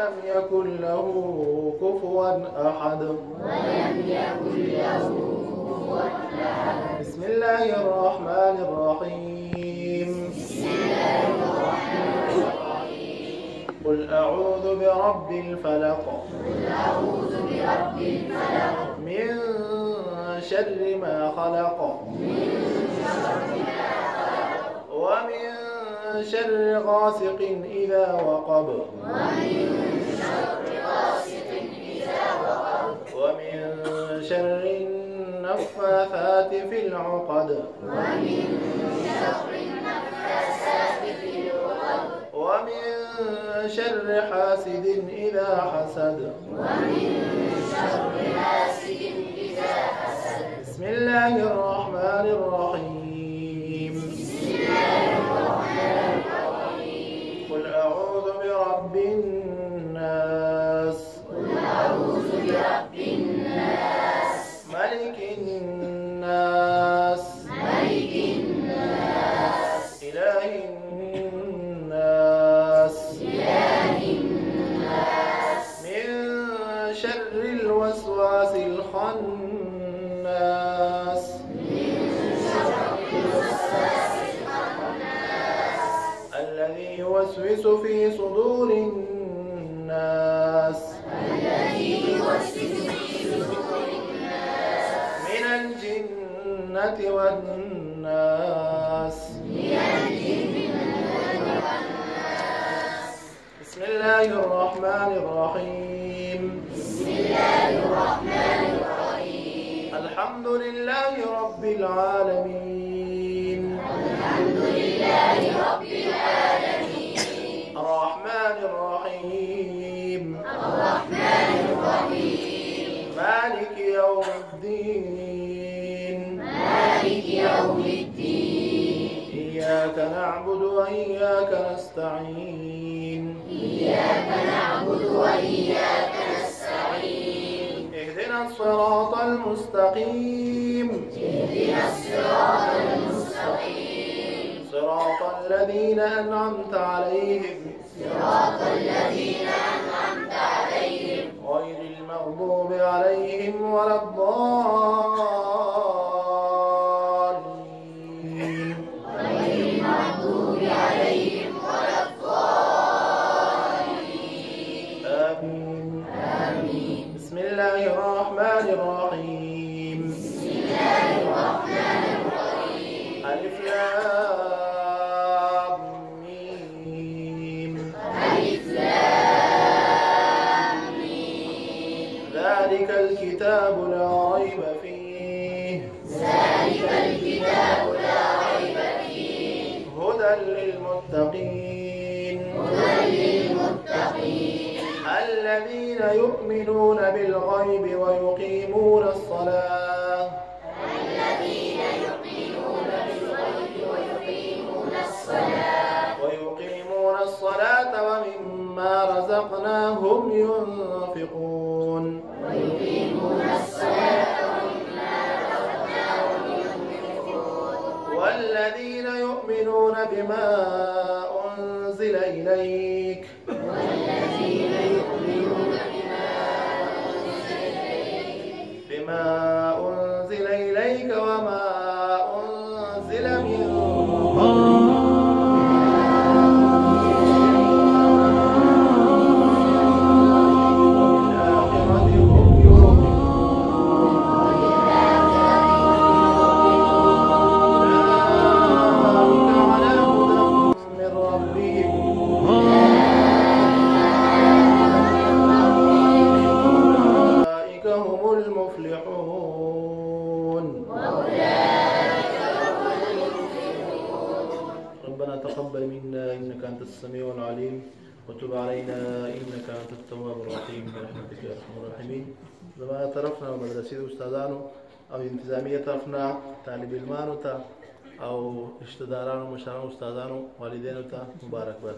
ولم يكن له كفوا أحد. بسم الله الرحمن الرحيم. قل أعوذ برب الفلق. من شر ما خلق. ومن شر غاسق إذا وقب. ومن شر النفاثات في العقد. ومن شر حاسد إذا حسد. بسم الله الرحمن الرحيم. قل أعوذ برب الناس. ملك الناس. إله الناس. من شر الوسواس الخناس. الذي يوسوس في صدور الناس. من الجنة والناس. بسم الله الرحمن الرحيم. الحمد لله رب العالمين. الرحمن الرحيم. مالك يوم الدين. إياك نعبد وإياك نستعين. اهدنا الصراط المستقيم. صراط الذين أنعمت عليهم. غير المغضوب عليهم ولا الضالين. آمين. بسم الله الرحمن الرحيم. ألف لام ميم. ذلك الكتاب لا ريب فيه. هدى للمتقين. الذين يؤمنون بالغيب ويقيمون الصلاة. ومما رزقناهم ينفقون. والذين يؤمنون بما أنزل إليك. وما أنزل من ربنا تقبل منا إنك أنت السميع العليم وتب علينا إنك أنت التواب الرحيم برحمتك يا أرحم الراحمين. زمان طرفنا ومدرسة أستاذانو أو انتظامية طرفنا طالب علمانو تا أو اشتدارانو مشارانو أستاذانو والدينو تا مبارك باد.